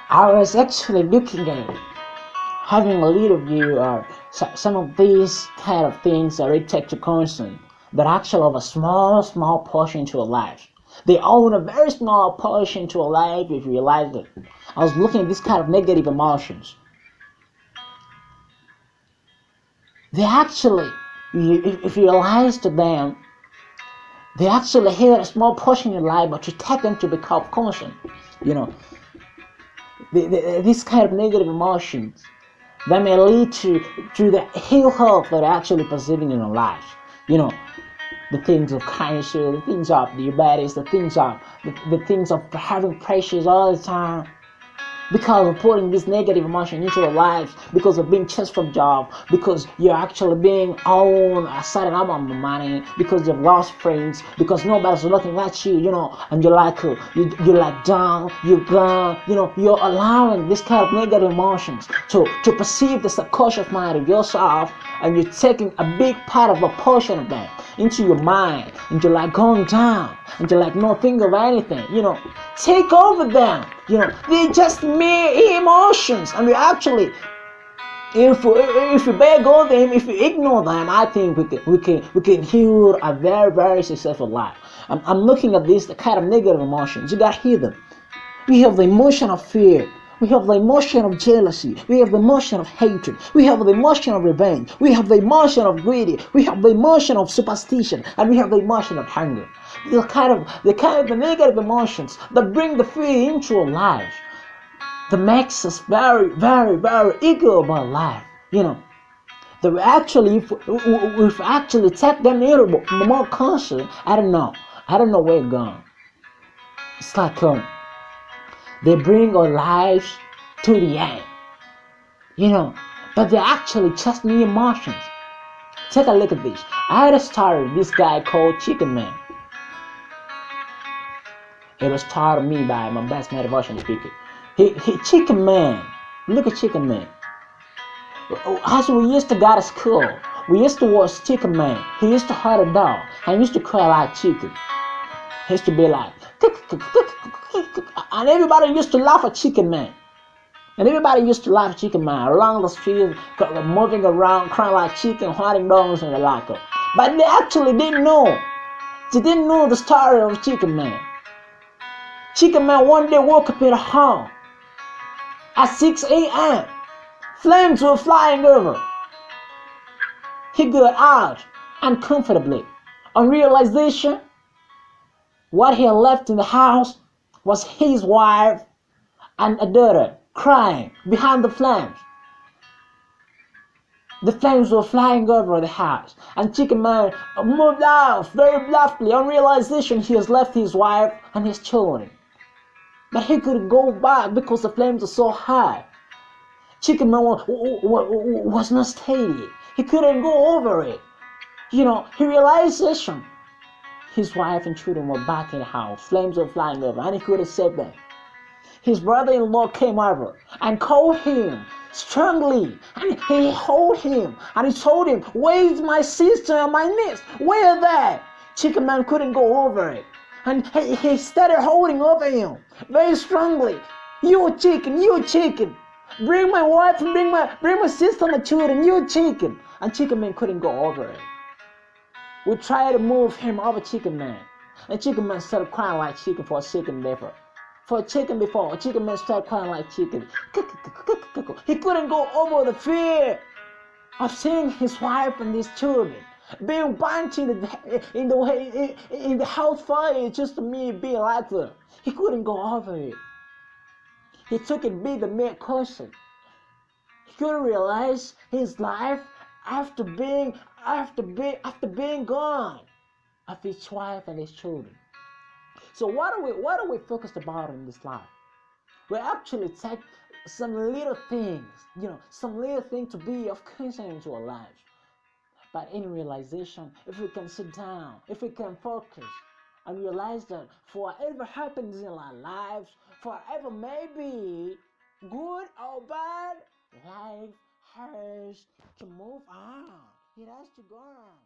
I was actually looking at having a little view of some of these kind of things that we take to concern that actually have a small portion to a life. They own a very small portion to a life if you realize it. I was looking at this kind of negative emotions. They actually, if you realize to them, they actually have a small portion in life, but you take them to become conscious. You know, this kind of negative emotions that may lead to the ill health that are actually perceiving in our lives. You know, the things of cancer, the things of diabetes, the things of having pressures all the time, because of putting this negative emotion into your lives, because of being chased from job, because you're actually being owned a certain amount of money, because you've lost friends, because nobody's looking at you, and you're like you're like down, you're gone, you're allowing this kind of negative emotions to perceive the subconscious mind of yourself, and you're taking a big part of a portion of that into your mind, and you're like going down, and you're like not thinking of anything, take over them. They're just mere emotions, and we actually, if we beg on them, if we ignore them, I think we can heal a very successful life. I'm looking at this, the kind of negative emotions. You gotta hear them. We have the emotion of fear. We have the emotion of jealousy. We have the emotion of hatred. We have the emotion of revenge. We have the emotion of greed. We have the emotion of superstition, and we have the emotion of hunger. The negative emotions that bring the fear into our lives, that makes us very eager about life. That we actually, if we actually take them a little more conscious, I don't know where it's going. It's like they bring our lives to the end, but they're actually just mere emotions. Take a look at this. I had started this guy called Chicken Man. It was taught to me by my best motivation speaker. He Chicken Man. Look at Chicken Man. As we used to go to school, we used to watch Chicken Man. He used to hunt a dog and used to cry like chicken. He used to be like, and everybody used to laugh at Chicken Man. And everybody used to laugh at Chicken Man along the street, moving around, crying like chicken, hunting dogs and the like. But they actually didn't know. They didn't know the story of Chicken Man. Chicken Man one day woke up in a home at 6 a.m. Flames were flying over. He got out uncomfortably. On realization, what he had left in the house was his wife and a daughter crying behind the flames. The flames were flying over the house, and Chicken Man moved out very bluffly. On realization, he has left his wife and his children. But he couldn't go back because the flames were so high. Chicken Man was not steady. He couldn't go over it. He realized his wife and children were back in the house. Flames were flying over, and he couldn't save them. His brother-in-law came over and called him strongly, and he held him, and he told him, "Where's my sister and my niece? Where are they?" Chicken Man couldn't go over it, and he started holding over him very strongly. You chicken, bring my wife and bring my sister and my children, you chicken." And Chicken Man couldn't go over it. We tried to move him over Chicken Man, and Chicken Man started crying like chicken for a chicken before. Chicken Man started crying like chicken. He couldn't go over the fear of seeing his wife and his children being burnt in the house fire just to me being like that. He couldn't go over it. He took it being the mere question. He couldn't realize his life after being gone of his wife and his children. So what are we focused about in this life? We actually take some little things, some little thing to be of concern into our lives. But in realization, if we can sit down, if we can focus and realize that for whatever happens in our lives, for whatever may be, good or bad, life has to move on. It has to go on.